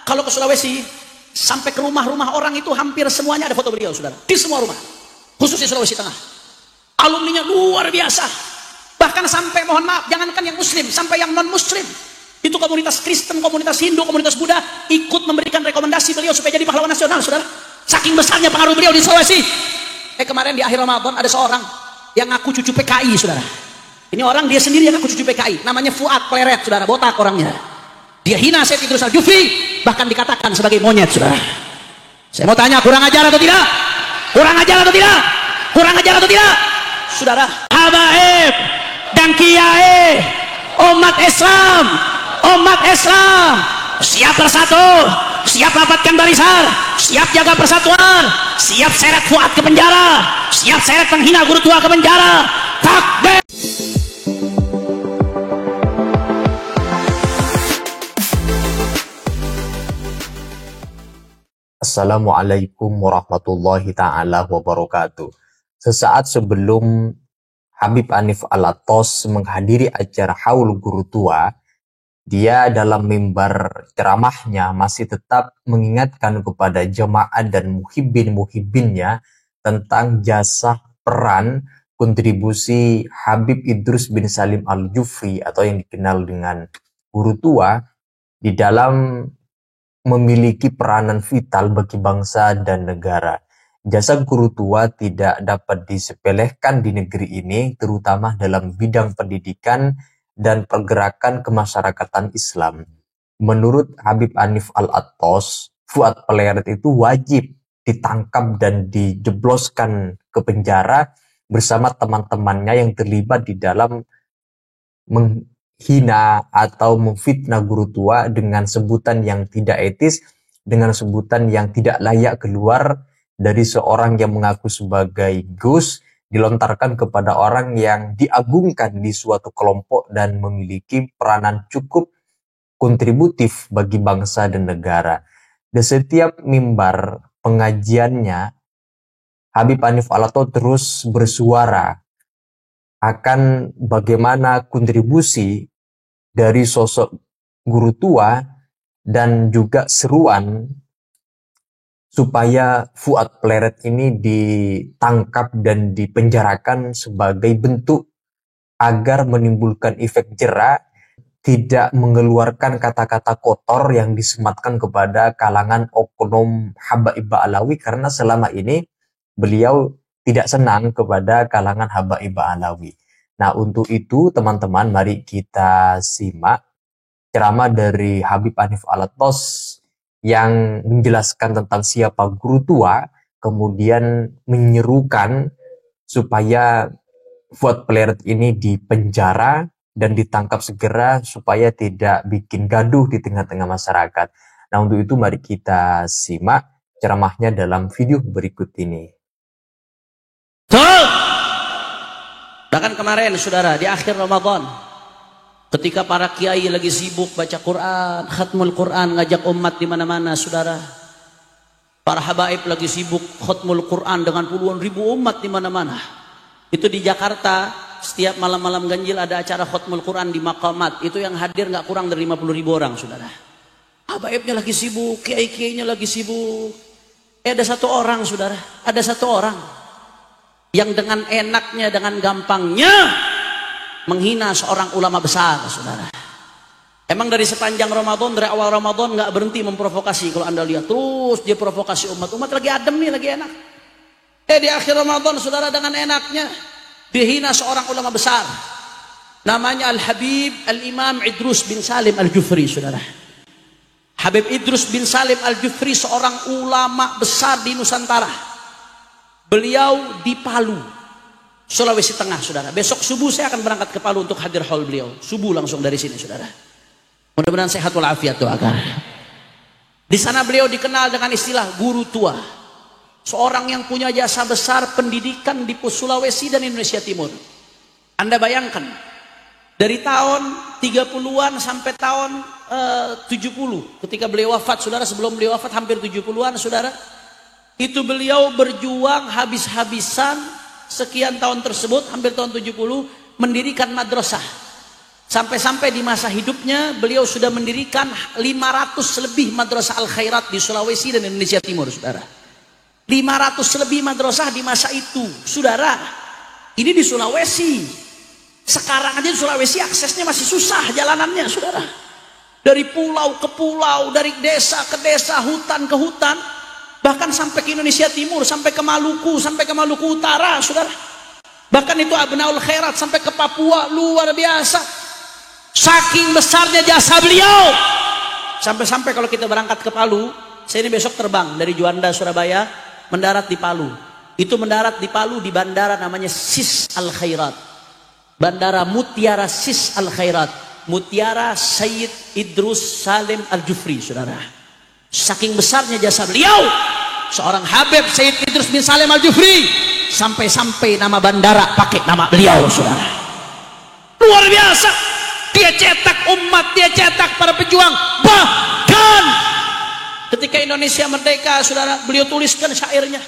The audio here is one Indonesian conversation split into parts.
kalau ke Sulawesi, sampai ke rumah-rumah orang itu hampir semuanya ada foto beliau, saudara. Di semua rumah, khusus di Sulawesi Tengah. Alumninya luar biasa. Bahkan sampai, mohon maaf, jangankan yang muslim, sampai yang non muslim, itu komunitas Kristen, komunitas Hindu, komunitas Buddha ikut memberikan rekomendasi beliau supaya jadi pahlawan nasional, saudara. Saking besarnya pengaruh beliau di Sulawesi. Kemarin di akhir Ramadan ada seorang yang ngaku cucu PKI, saudara. Ini orang dia sendiri yang ngaku cucu PKI, namanya Fuad Pleret, saudara, botak orangnya. Dia hina Syed Idrus Al-Jufri, bahkan dikatakan sebagai monyet, saudara. Saya mau tanya, kurang ajar atau tidak? Kurang ajar atau tidak? Kurang ajar atau tidak? Saudara, habaib dan kiai umat Islam siap bersatu, siap rapatkan barisan, siap jaga persatuan, siap seret Fuad ke penjara, siap seret penghina guru tua ke penjara. Takbir. Assalamualaikum warahmatullahi ta'ala wabarakatuh. Sesaat sebelum Habib Hanif Alatos menghadiri acara Haul Guru Tua, dia dalam mimbar ceramahnya masih tetap mengingatkan kepada jemaah dan muhibbin-muhibbinnya tentang jasa, peran, kontribusi Habib Idrus bin Salim Al-Jufri atau yang dikenal dengan Guru Tua di dalam memiliki peranan vital bagi bangsa dan negara. Jasa Guru Tua tidak dapat disepelekan di negeri ini, terutama dalam bidang pendidikan dan pergerakan kemasyarakatan Islam. Menurut Habib Hanif Alatos, Fuad Pleret itu wajib ditangkap dan dijebloskan ke penjara bersama teman-temannya yang terlibat di dalam menghina atau memfitnah Guru Tua dengan sebutan yang tidak etis, dengan sebutan yang tidak layak keluar dari seorang yang mengaku sebagai Gus, dilontarkan kepada orang yang diagungkan di suatu kelompok dan memiliki peranan cukup kontributif bagi bangsa dan negara. Di setiap mimbar pengajiannya, Habib Hanif Alatos terus bersuara akan bagaimana kontribusi dari sosok Guru Tua dan juga seruan supaya Fuad Pleret ini ditangkap dan dipenjarakan sebagai bentuk agar menimbulkan efek jera, tidak mengeluarkan kata-kata kotor yang disematkan kepada kalangan oknum Habaib Alawi, karena selama ini beliau tidak senang kepada kalangan Habaib Alawi. Nah, untuk itu teman-teman, mari kita simak ceramah dari Habib Hanif Alatos yang menjelaskan tentang siapa Guru Tua, kemudian menyerukan supaya Fuad Pleret ini dipenjara dan ditangkap segera supaya tidak bikin gaduh di tengah-tengah masyarakat. Nah, untuk itu mari kita simak ceramahnya dalam video berikut ini. Bahkan kemarin saudara di akhir Ramadan, ketika para kiai lagi sibuk baca Quran, khatmul Quran, ngajak umat di mana-mana, saudara. Para habaib lagi sibuk khatmul Quran dengan puluhan ribu umat di mana-mana. Itu di Jakarta, setiap malam-malam ganjil ada acara khatmul Quran di Maqamat. Itu yang hadir nggak kurang dari 50.000 orang, saudara. Habaibnya lagi sibuk, kiai-kiainya lagi sibuk. Ada satu orang, saudara, ada satu orang yang dengan enaknya, dengan gampangnya menghina seorang ulama besar, saudara. Emang dari sepanjang Ramadan, dari awal Ramadan nggak berhenti memprovokasi. Kalau anda lihat terus dia provokasi umat lagi adem nih, lagi enak. Di akhir Ramadan, saudara, dengan enaknya dihina seorang ulama besar, namanya Al-Habib Al-Imam Idrus bin Salim Al-Jufri, saudara. Habib Idrus bin Salim Al-Jufri seorang ulama besar di Nusantara. Beliau di Palu, Sulawesi Tengah, saudara. Besok subuh saya akan berangkat ke Palu untuk hadir haul beliau. Subuh langsung dari sini, saudara. Mudah-mudahan sehat walafiat, doakan. Di sana beliau dikenal dengan istilah Guru Tua. Seorang yang punya jasa besar pendidikan di Sulawesi dan Indonesia Timur. Anda bayangkan, dari tahun 30-an sampai tahun 70, ketika beliau wafat, saudara, sebelum beliau wafat hampir 70-an, saudara. Itu beliau berjuang habis-habisan sekian tahun tersebut, hampir tahun 70, mendirikan madrasah. Sampai-sampai di masa hidupnya beliau sudah mendirikan 500 lebih madrasah al-khairat di Sulawesi dan Indonesia Timur, saudara. 500 lebih madrasah di masa itu, saudara. Ini di Sulawesi. Sekarang aja di Sulawesi aksesnya masih susah jalanannya, saudara. Dari pulau ke pulau, dari desa ke desa, hutan ke hutan, bahkan sampai ke Indonesia Timur, sampai ke Maluku Utara, saudara. Bahkan itu Abnaul Khairat sampai ke Papua, luar biasa. Saking besarnya jasa beliau, sampai-sampai kalau kita berangkat ke Palu, saya ini besok terbang dari Juanda Surabaya, mendarat di Palu. Itu mendarat di Palu di bandara namanya Sis Al Khairat, bandara Mutiara Sis Al Khairat, Mutiara Sayyid Idrus Salim Al Jufri, saudara. Saking besarnya jasa beliau, seorang Habib Sayyid Idrus bin Salim Al Jufri, sampai-sampai nama bandara pakai nama beliau, saudara. Luar biasa. Dia cetak umat, dia cetak para pejuang. Bahkan ketika Indonesia merdeka, saudara, beliau tuliskan syairnya.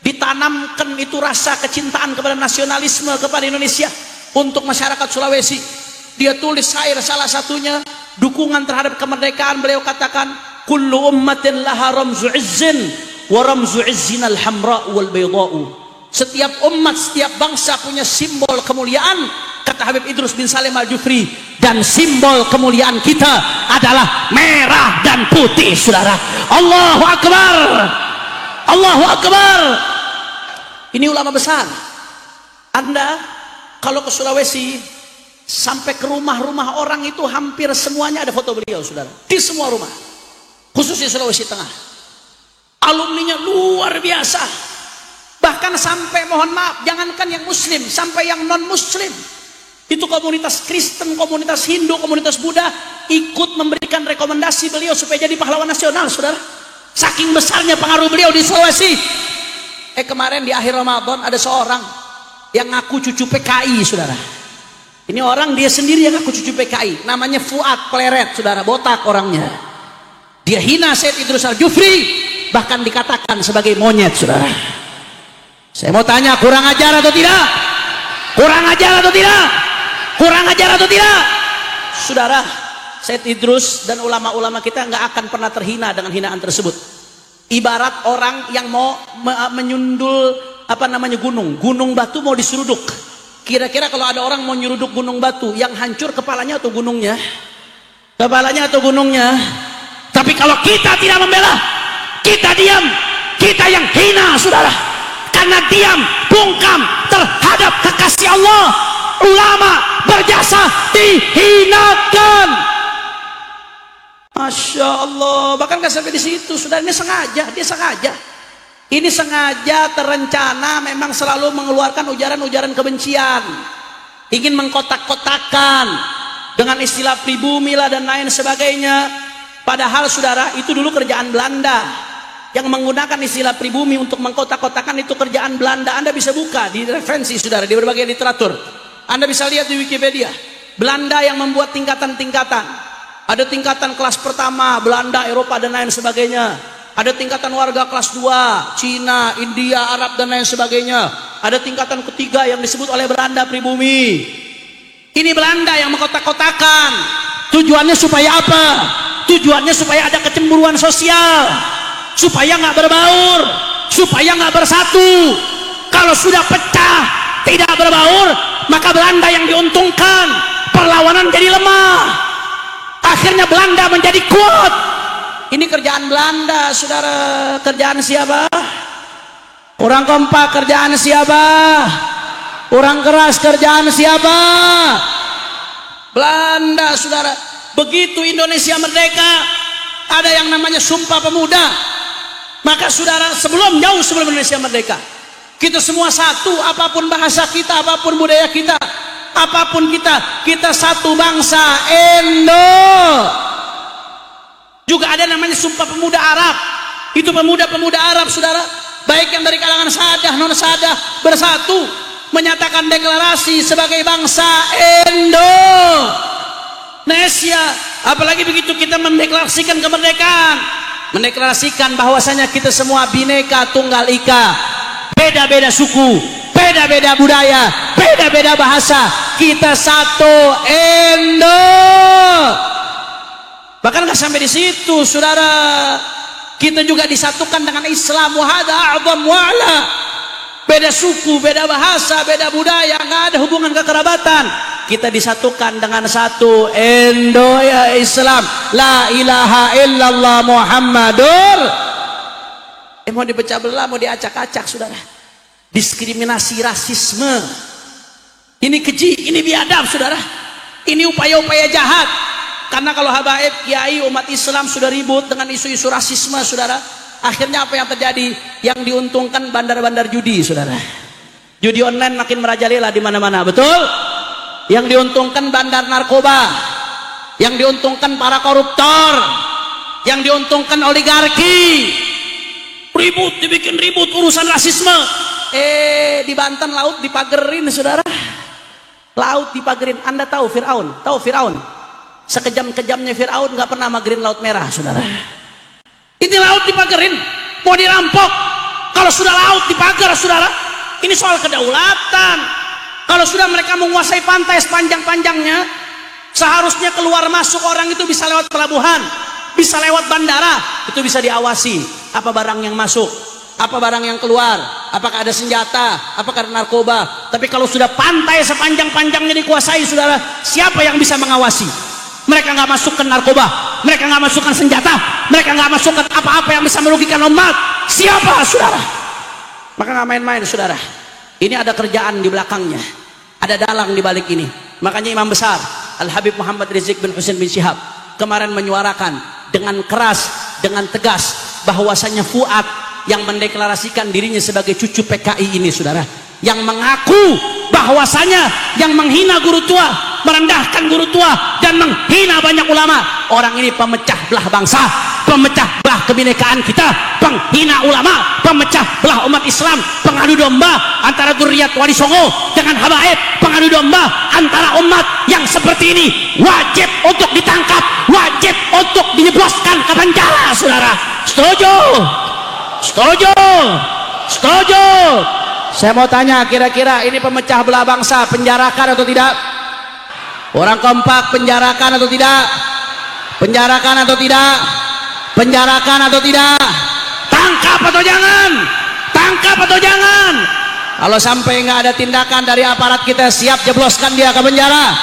Ditanamkan itu rasa kecintaan kepada nasionalisme kepada Indonesia untuk masyarakat Sulawesi. Dia tulis syair, salah satunya dukungan terhadap kemerdekaan. Beliau katakan, kullu ummatin laha ramzu izzin wa ramzu izzin al-hamra wal bayda'u. Setiap umat, setiap bangsa punya simbol kemuliaan, kata Habib Idrus bin Salim Al Jufri, dan simbol kemuliaan kita adalah merah dan putih, saudara. Allahu Akbar, Allahu Akbar. Ini ulama besar. Anda kalau ke Sulawesi, sampai ke rumah-rumah orang itu hampir semuanya ada foto beliau, saudara. Di semua rumah, khususnya Sulawesi Tengah. Alumninya luar biasa. Bahkan sampai, mohon maaf, jangankan yang muslim, sampai yang non muslim, itu komunitas Kristen, komunitas Hindu, komunitas Buddha ikut memberikan rekomendasi beliau supaya jadi pahlawan nasional, saudara. Saking besarnya pengaruh beliau di Sulawesi. Kemarin di akhir Ramadan ada seorang yang ngaku cucu PKI, saudara. Ini orang dia sendiri yang ngaku cucu PKI, namanya Fuad Pleret, saudara, botak orangnya. Dia hina Sayyid Idrus Al Jufri, bahkan dikatakan sebagai monyet, saudara. Saya mau tanya, kurang ajar atau tidak? Kurang ajar atau tidak? Kurang ajar atau tidak? Saudara, Sayyid Idrus dan ulama-ulama kita nggak akan pernah terhina dengan hinaan tersebut. Ibarat orang yang mau menyundul gunung batu mau diseruduk. Kira-kira kalau ada orang mau nyeruduk gunung batu, yang hancur kepalanya atau gunungnya? Kepalanya atau gunungnya? Tapi kalau kita tidak membela, kita diam, kita yang hina, saudara. Karena diam, bungkam terhadap kekasih Allah, ulama berjasa dihinakan. Masya Allah. Bahkan nggak sampai di situ, saudara. Ini sengaja, dia sengaja. Ini sengaja terencana, memang selalu mengeluarkan ujaran-ujaran kebencian, ingin mengkotak-kotakan dengan istilah pribumi lah dan lain sebagainya. Padahal, saudara, itu dulu kerjaan Belanda. Yang menggunakan istilah pribumi untuk mengkotak-kotakan itu kerjaan Belanda. Anda bisa buka di referensi, saudara, di berbagai literatur. Anda bisa lihat di Wikipedia. Belanda yang membuat tingkatan-tingkatan. Ada tingkatan kelas pertama, Belanda, Eropa, dan lain sebagainya. Ada tingkatan warga kelas 2, Cina, India, Arab, dan lain sebagainya. Ada tingkatan ketiga yang disebut oleh Belanda pribumi. Ini Belanda yang mengkotak-kotakan. Tujuannya supaya apa? Tujuannya supaya ada kecemburuan sosial, supaya nggak berbaur, supaya nggak bersatu. Kalau sudah pecah, tidak berbaur, maka Belanda yang diuntungkan, perlawanan jadi lemah. Akhirnya Belanda menjadi kuat. Ini kerjaan Belanda, saudara. Kerjaan siapa? Orang kompak, kerjaan siapa? Orang keras, kerjaan siapa? Belanda, saudara. Begitu Indonesia merdeka, ada yang namanya Sumpah Pemuda. Maka saudara, jauh sebelum Indonesia merdeka, kita semua satu, apapun bahasa kita, apapun budaya kita, apapun kita satu bangsa, Indo. Juga ada namanya Sumpah Pemuda Arab. Itu pemuda-pemuda Arab, saudara, baik yang dari kalangan sadah, non sadah, bersatu menyatakan deklarasi sebagai bangsa Indonesia. Apalagi begitu kita mendeklarasikan kemerdekaan, mendeklarasikan bahwasanya kita semua bineka tunggal ika, beda-beda suku, beda-beda budaya, beda-beda bahasa, kita satu Indo. Bahkan nggak sampai di situ, saudara, kita juga disatukan dengan Islam. Wahada a'zam wa'ala. Beda suku, beda bahasa, beda budaya, nggak ada hubungan kekerabatan, kita disatukan dengan satu Indo ya Islam. La ilaha illallah Muhammadur. Mau dipecah belah, mau diacak-acak, saudara. Diskriminasi, rasisme, ini keji, ini biadab, saudara. Ini upaya-upaya jahat. Karena kalau habaib, kiai, umat Islam sudah ribut dengan isu-isu rasisme, saudara, akhirnya apa yang terjadi? Yang diuntungkan bandar-bandar judi, saudara. Judi online makin merajalela di mana-mana, betul? Yang diuntungkan bandar narkoba, yang diuntungkan para koruptor, yang diuntungkan oligarki. Ribut, dibikin ribut urusan rasisme. Di Banten laut dipagerin, saudara. Laut dipagerin. Anda tahu Fir'aun? Tahu Fir'aun? Sekejam-kejamnya Fir'aun nggak pernah magerin laut merah, saudara. Ini laut dipagerin, mau dirampok. Kalau sudah laut dipagar, saudara, ini soal kedaulatan. Kalau sudah mereka menguasai pantai sepanjang-panjangnya, seharusnya keluar masuk orang itu bisa lewat pelabuhan, bisa lewat bandara, itu bisa diawasi. Apa barang yang masuk, apa barang yang keluar, apakah ada senjata, apakah ada narkoba. Tapi kalau sudah pantai sepanjang-panjangnya dikuasai, saudara, siapa yang bisa mengawasi? Mereka nggak masukkan narkoba, mereka nggak masukkan senjata, mereka nggak masukkan apa-apa yang bisa merugikan umat. Siapa, saudara? Maka nggak main-main, saudara. Ini ada kerjaan di belakangnya, ada dalang di balik ini. Makanya Imam Besar Al Habib Muhammad Rizik bin Husain bin Syihab kemarin menyuarakan dengan keras, dengan tegas, bahwasanya Fuad yang mendeklarasikan dirinya sebagai cucu PKI ini, saudara, yang mengaku bahwasanya yang menghina guru tua, merendahkan guru tua, dan menghina banyak ulama, orang ini pemecah belah bangsa, pemecah belah kebinekaan kita, penghina ulama, pemecah belah umat Islam, pengadu domba antara Dzurriyyat Wali Songo dengan habaib, pengadu domba antara umat yang seperti ini. Wajib untuk ditangkap, wajib untuk dijebloskan ke penjara, saudara. Setuju? Setuju? Setuju? Saya mau tanya, kira-kira ini pemecah belah bangsa, penjarakan atau tidak? Orang kompak, penjarakan atau tidak? Penjarakan atau tidak? Penjarakan atau tidak? Tangkap atau jangan? Tangkap atau jangan? Kalau sampai nggak ada tindakan dari aparat kita, siap jebloskan dia ke penjara.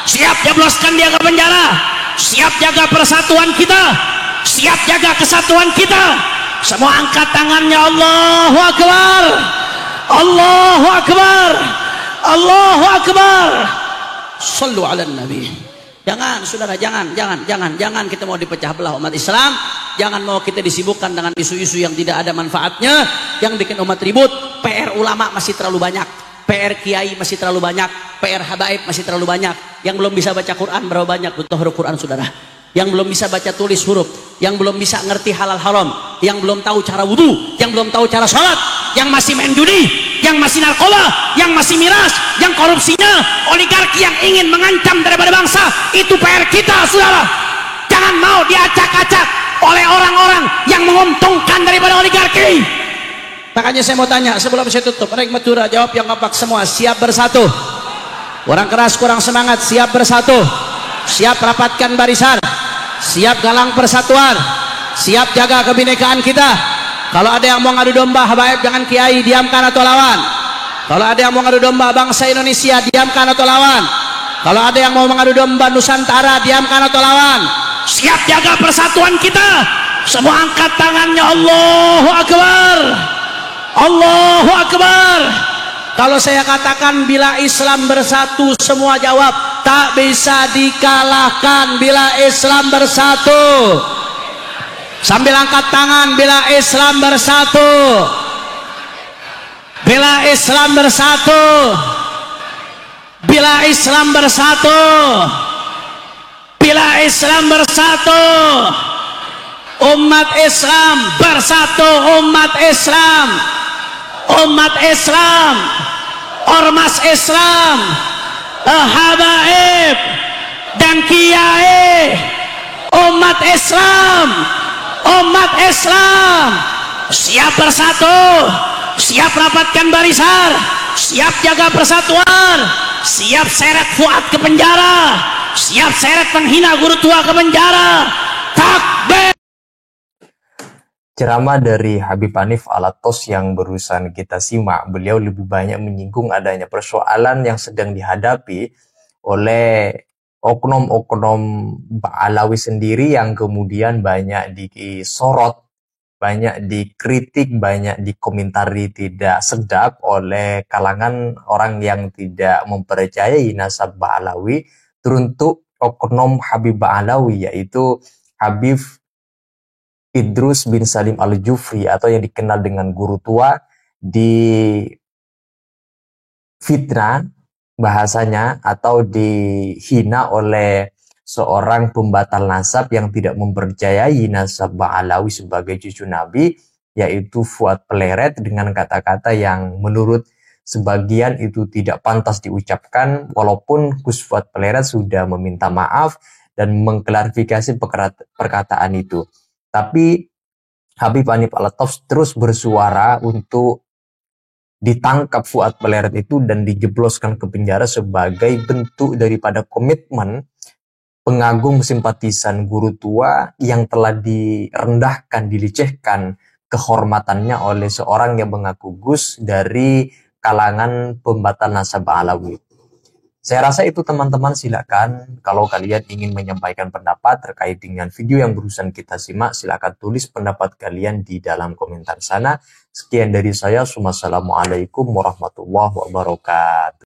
Siap jebloskan dia ke penjara. Siap jaga persatuan kita. Siap jaga kesatuan kita. Semua angkat tangannya. Allahu Akbar. Allahu Akbar. Allahu Akbar. Sallu ala Nabi. Jangan, saudara, jangan kita mau dipecah belah umat Islam. Jangan mau kita disibukkan dengan isu-isu yang tidak ada manfaatnya, yang bikin umat ribut. PR ulama masih terlalu banyak, PR kiai masih terlalu banyak, PR habaib masih terlalu banyak. Yang belum bisa baca Quran berapa banyak? Butuh huruf Quran, saudara. Yang belum bisa baca tulis huruf, yang belum bisa ngerti halal haram, yang belum tahu cara wudhu, yang belum tahu cara sholat, yang masih main judi, yang masih narkoba, yang masih miras, yang korupsinya, oligarki yang ingin mengancam daripada bangsa. Itu PR kita, saudara. Jangan mau diacak-acak oleh orang-orang yang menguntungkan daripada oligarki. Makanya saya mau tanya sebelum saya tutup, Rek Madura, jawab yang kompak semua. Siap bersatu? Orang keras kurang semangat. Siap bersatu? Siap rapatkan barisan? Siap galang persatuan? Siap jaga kebinekaan kita? Kalau ada yang mau ngadu domba habaib dengan kiai, diamkan atau lawan? Kalau ada yang mau ngadu domba bangsa Indonesia, diamkan atau lawan? Kalau ada yang mau mengadu domba Nusantara, diamkan atau lawan? Siap jaga persatuan kita. Semua angkat tangannya. Allahu Akbar. Allahu Akbar. Kalau saya katakan bila Islam bersatu, semua jawab. Tak bisa dikalahkan bila Islam bersatu. Sambil angkat tangan, bila Islam bersatu. Bila Islam bersatu. Bila Islam bersatu. Bila Islam bersatu. Umat Islam bersatu. Umat Islam. Umat Islam. Ormas Islam, habaib dan kiai, umat Islam, umat Islam siap bersatu, siap rapatkan barisan, siap jaga persatuan, siap seret Fuad ke penjara, siap seret penghina guru tua ke penjara. Takbir. Ceramah dari Habib Hanif Alatos yang barusan kita simak, beliau lebih banyak menyinggung adanya persoalan yang sedang dihadapi oleh oknum-oknum Ba'alawi sendiri yang kemudian banyak disorot, banyak dikritik, banyak dikomentari tidak sedap oleh kalangan orang yang tidak mempercayai nasab Ba'alawi, teruntuk oknum Habib Ba'alawi, yaitu Habib Idrus bin Salim Al-Jufri atau yang dikenal dengan guru tua, di fitnah bahasanya atau dihina oleh seorang pembatal nasab yang tidak mempercayai nasab Ba'alawi sebagai cucu Nabi, yaitu Fuad Pleret, dengan kata-kata yang menurut sebagian itu tidak pantas diucapkan, walaupun Gus Fuad Pleret sudah meminta maaf dan mengklarifikasi perkataan itu. Tapi Habib Hanif Alatos terus bersuara untuk ditangkap Fuad Pleret itu dan dijebloskan ke penjara sebagai bentuk daripada komitmen pengagum simpatisan guru tua yang telah direndahkan, dilecehkan kehormatannya oleh seorang yang mengaku Gus dari kalangan pembatal nasab Alawi. Saya rasa itu teman-teman, silakan kalau kalian ingin menyampaikan pendapat terkait dengan video yang barusan kita simak, silakan tulis pendapat kalian di dalam komentar sana. Sekian dari saya, wassalamualaikum warahmatullahi wabarakatuh.